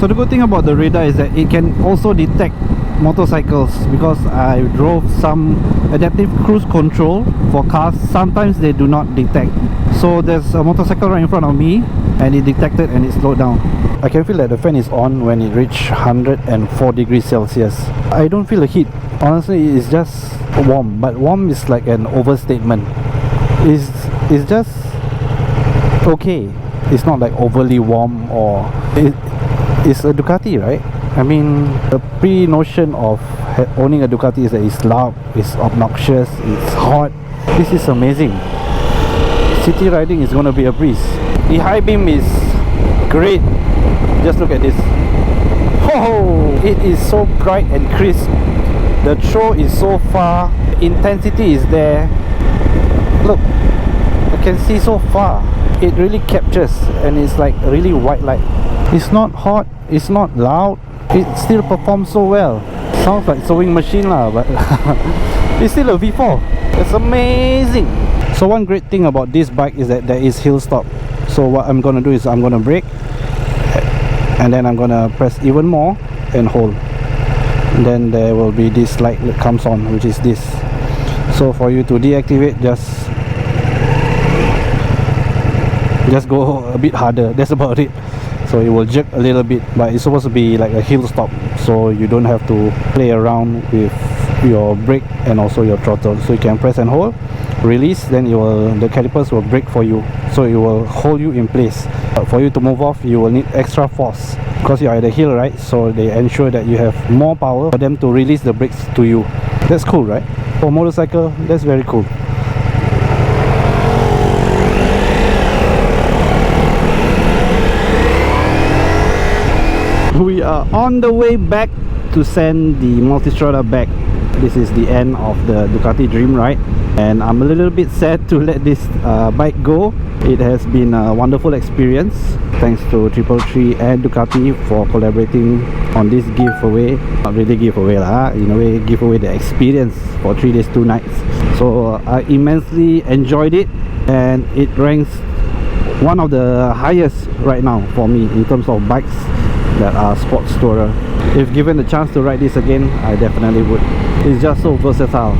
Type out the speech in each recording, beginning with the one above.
So the good thing about the radar is that it can also detect motorcycles, because I drove some adaptive cruise control for cars. Sometimes they do not detect. So there's a motorcycle right in front of me and it detected and it slowed down. I can feel that the fan is on when it reaches 104 degrees Celsius. I don't feel the heat. Honestly, it's just warm, but warm is like an overstatement. It's just okay. It's not like overly warm, or it's a Ducati, right? I mean, the pre-notion of owning a Ducati is that it's loud, it's obnoxious, it's hot. This is amazing. City riding is going to be a breeze. The high beam is great. Just look at this. Oh, it is so bright and crisp. The throw is so far. Intensity is there. Look, I can see so far. It really captures, and it's like really white light. It's not hot, it's not loud. It still performs so well. Sounds like sewing machine lah, but it's still a V4. It's amazing. So one great thing about this bike is that there is hill stop. So what I'm gonna do is I'm gonna brake, and then I'm gonna press even more and hold. And then there will be this light that comes on, which is this. So for you to deactivate, just go a bit harder. That's about it. So it will jerk a little bit, but it's supposed to be like a hill stop, so you don't have to play around with your brake and also your throttle. So you can press and hold, release, then the calipers will brake for you, so it will hold you in place. But for you to move off, you will need extra force because you are at the hill, right? So they ensure that you have more power for them to release the brakes to you. That's cool, right? For a motorcycle, that's very cool. We are on the way back to send the Multistrada back. This is the end of the Ducati dream ride, and I'm a little bit sad to let this bike go. It has been a wonderful experience. Thanks to 333 and Ducati for collaborating on this giveaway. Not really giveaway lah, in a way give away the experience for 3 days 2 nights. So I immensely enjoyed it, and it ranks one of the highest right now for me in terms of bikes that are sports tourer. If given the chance to ride this again, I definitely would. It's just so versatile.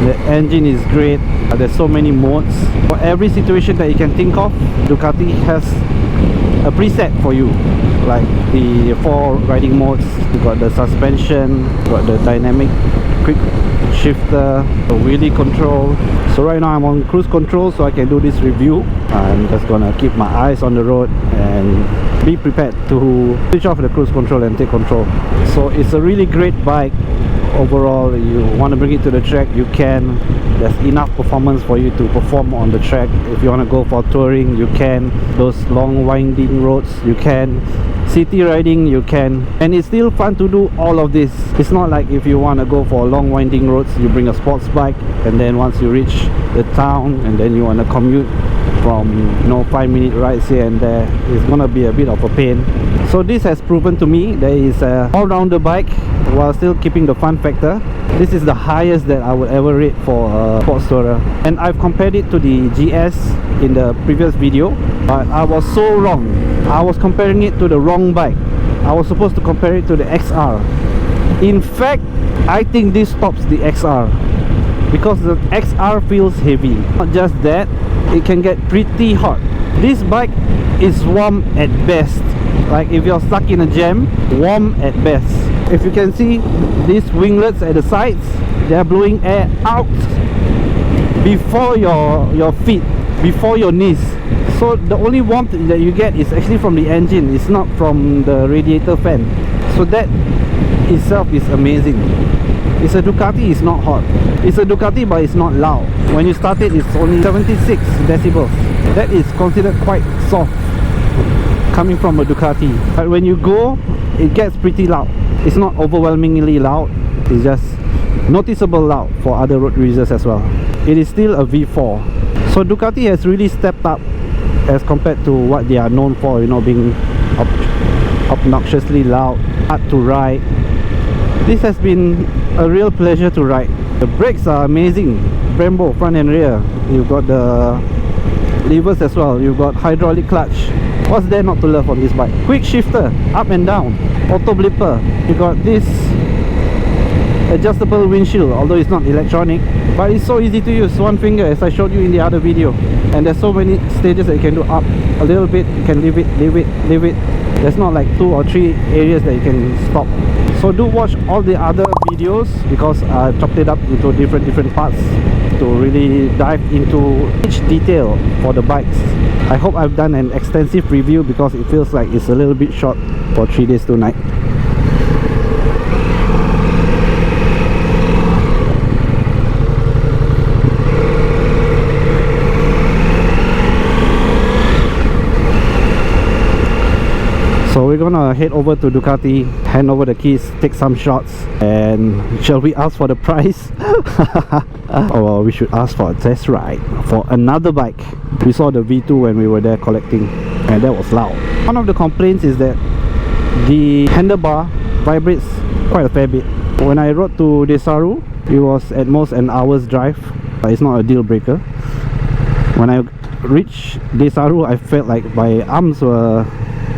The engine is great. There's so many modes for every situation that you can think of. Ducati has a preset for you, like the 4 riding modes. You got the suspension, got the dynamic quick shifter, the wheelie control. So right now I'm on cruise control, so I can do this review. I'm just gonna keep my eyes on the road and be prepared to switch off the cruise control and take control. So it's a really great bike. Overall, you want to bring it to the track, you can. There's enough performance for you to perform on the track. If you want to go for touring, you can. Those long winding roads, you can. City riding, you can. And it's still fun to do all of this. It's not like if you want to go for long winding roads, you bring a sports bike, and then once you reach the town and then you want to commute from 5-minute rides here and there, it's gonna be a bit of a pain. So this has proven to me that it's a all-rounder bike while still keeping the fun factor. This is the highest that I would ever rate for a sports tourer, and I've compared it to the GS in the previous video, but I was so wrong. I was comparing it to the wrong bike. I was supposed to compare it to the XR. In fact, I think this tops the XR because the XR feels heavy. Not just that, it can get pretty hot. This bike is warm at best. Like if you're stuck in a jam, warm at best. If you can see these winglets at the sides, they are blowing air out before your feet, before your knees. So the only warmth that you get is actually from the engine. It's not from the radiator fan. So that itself is amazing. It's a Ducati, it's not hot. It's a Ducati, but it's not loud. When you start it, it's only 76 decibels. That is considered quite soft coming from a Ducati. But when you go, it gets pretty loud. It's not overwhelmingly loud. It's just noticeable loud for other road users as well. It is still a V4. So Ducati has really stepped up as compared to what they are known for, being obnoxiously loud, hard to ride. This has been a real pleasure to ride. The brakes are amazing. Brembo front and rear. You've got the levers as well. You've got hydraulic clutch. What's there not to love on this bike? Quick shifter, up and down, auto blipper. You got this adjustable windshield, although it's not electronic, but it's so easy to use. One finger, as I showed you in the other video. And there's so many stages that you can do. Up a little bit, you can leave it, leave it, leave it. There's not like 2 or 3 areas that you can stop. So do watch all the other videos, because I chopped it up into different parts to really dive into each detail for the bikes. I hope I've done an extensive review, because it feels like it's a little bit short for 3 days 2 nights. So we're gonna head over to Ducati, hand over the keys, take some shots, and shall we ask for the price? Or we should ask for a test ride for another bike. We saw the V2 when we were there collecting, and that was loud. One of the complaints is that the handlebar vibrates quite a fair bit. When I rode to Desaru, it was at most an hour's drive. It's not a deal breaker. When I reached Desaru, I felt like my arms were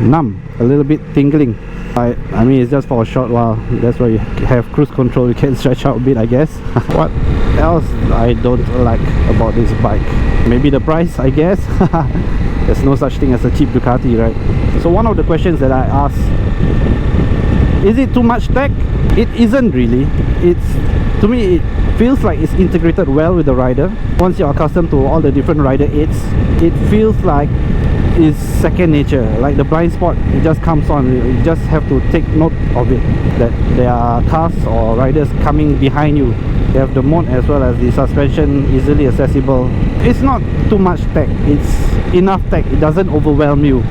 numb, a little bit tingling. I mean, it's just for a short while. That's why you have cruise control, you can stretch out a bit, I guess. What else I don't like about this bike? Maybe the price, I guess. There's no such thing as a cheap Ducati, right? So one of the questions that I asked, is it too much tech? It isn't really. To me, it feels like it's integrated well with the rider. Once you're accustomed to all the different rider aids, it feels like is second nature. Like the blind spot, it just comes on. You just have to take note of it, that there are cars or riders coming behind you. You have the mode as well as the suspension easily accessible. It's not too much tech, it's enough tech. It doesn't overwhelm you.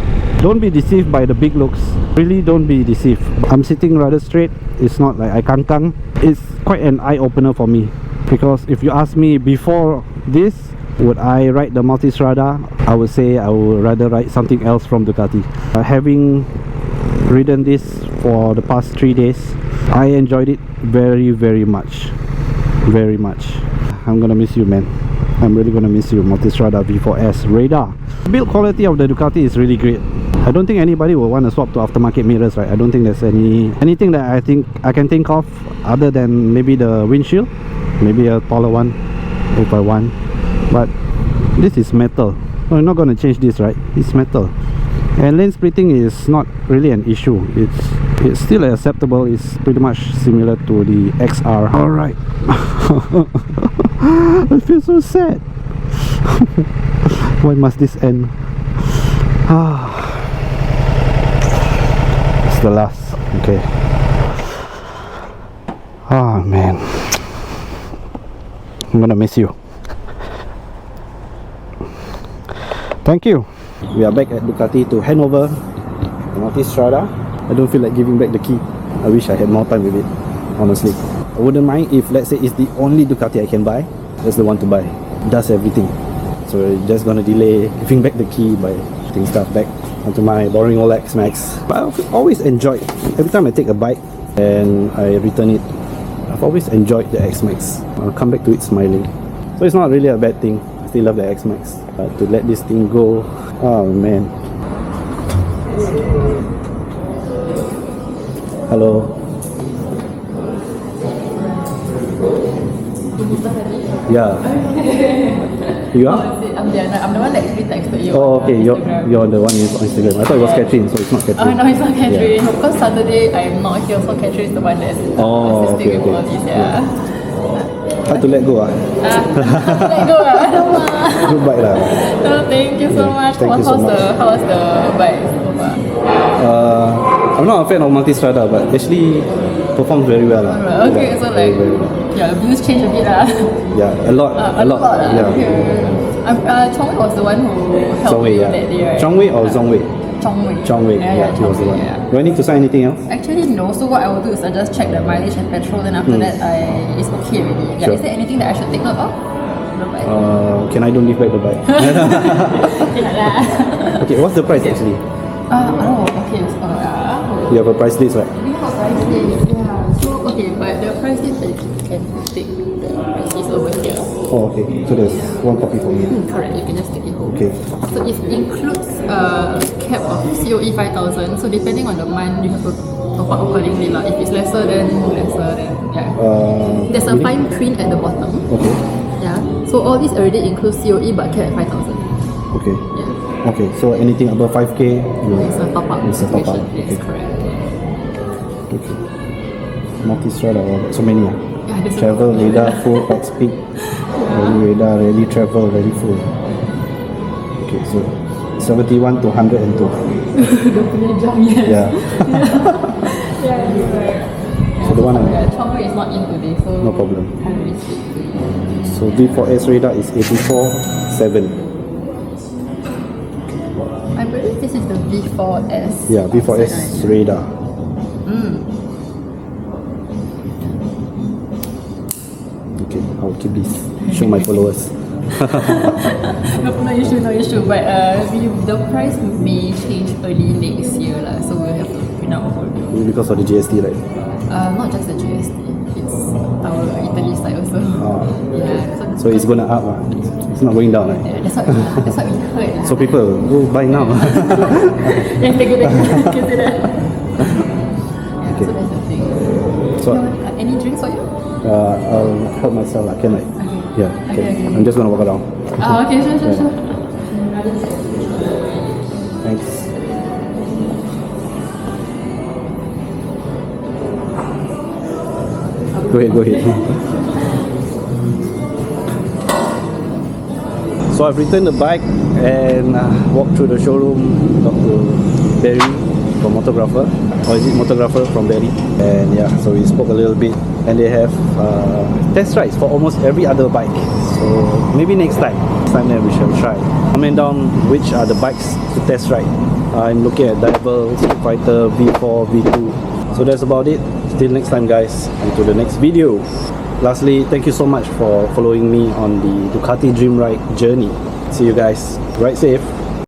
Don't be deceived by the big looks. Really don't be deceived. I'm sitting rather straight. It's not like I kangkang. It's quite an eye-opener for me, because if you ask me before this, would I ride the Multistrada, I would say I would rather ride something else from Ducati. Having ridden this for the past 3 days, I enjoyed it very much. Very much. I'm gonna miss you, man. I'm really gonna miss you, Multistrada V4S radar. The build quality of the Ducati is really great. I don't think anybody will want to swap to aftermarket mirrors, right? I don't think there's anything that I can think of other than maybe the windshield, maybe a taller one if I want. But this is metal. We're not going to change this, right? It's metal. And lane splitting is not really an issue. It's still acceptable. It's pretty much similar to the XR. Alright. I feel so sad. Why must this end? It's the last. Okay. Oh man, I'm gonna miss you. Thank you. We are back at Ducati to hand over the Multistrada. I don't feel like giving back the key. I wish I had more time with it, honestly. I wouldn't mind if, let's say, it's the only Ducati I can buy. That's the one to buy. It does everything. So we're just gonna delay giving back the key by putting stuff back onto my boring old X-Max. But I've always enjoyed, every time I take a bike and I return it, I've always enjoyed the X-Max. I'll come back to it smiling. So it's not really a bad thing. I still love the X-Max. But to let this thing go, oh man. Hello. Yeah. You are? I'm the one that actually texted you. Oh, okay. You're the one who's on Instagram. I thought it was Catherine, so it's not Catherine. Oh no, it's not Catherine. Yeah. Because Saturday I'm not here, so Catherine is the one that's assisting with all this. Yeah. Hard to let go, ah. Let go, ah. Good bike, lah. No, thank you so much. Thank you so much. How's the bike so far? I'm not a fan of Multistrada, but actually performs very well, lah. Okay, so like, yeah, the views change a bit, lah. Yeah, a lot. Yeah. Okay. Chongwei was the one who helped you that day, right? Chongwei or Zhongwei? Chongwei. Yeah, he was the one. Yeah. Do I need to sign anything else? Actually, no. So what I will do is I just check the mileage and petrol, then after that, it's okay already. Yeah. Sure. Is there anything that I should take note of? The bike. Can I don't give back the bike? Okay, what's the price actually? Okay. You have a price list, right? We have a price list. Yeah. So okay, but the price list you can take the price list over here. Oh, okay. So there's one copy for me. Correct, you can just take it home. Okay. So it includes a cap of COE 5,000. So depending on the month, you have to top up accordingly lah. If it's lesser, then yeah. There's a fine print at the bottom. Okay. Yeah. So all these already includes COE but cap at 5,000. Okay. Yeah. Okay. So anything above 5k, It's a top up. It's a top up. Yes, Okay. correct. Okay. Multistrada, so many. Yeah, there's a Travel, lot. radar, full, pack speed. Rally radar, rally travel, rally full. Okay, so 71 to 102. Don't punya jam yet. Yeah. Yeah, you're right. So the one Yeah, Handover is not in today, so No problem. can't really speak to you. So V4S radar is 84.7. I believe this is the V4S. Yeah, V4S radar. Okay, I'll keep this. Show my followers. No issue, no issue. But the price may change early next year lah, so we'll have to print out for you. Because of the GST, right? Not just the GST, it's our Italy side also. Yeah. So it's gonna up. It's not going down, right? Yeah, that's what we heard lah. So people, go buy now. Yeah, take it. Consider. Yeah, Okay. so that's the thing. So Any drinks for you? I'll help myself. I can like. Yeah. Okay. Okay. I'm just gonna walk around. Okay, sure. Thanks. Go ahead. So I've returned the bike and walked through the showroom, talked to Barry from Motographer, or is it Motographer from Barry? And yeah, so we spoke a little bit, and they have test rides for almost every other bike. So maybe next time then we shall try. Comment down which are the bikes to test ride. I'm looking at Diver, Street Fighter, V4, V2. So that's about it. Till next time guys, and to the next video. Lastly, thank you so much for following me on the Ducati Dream Ride journey. See you guys. Ride safe.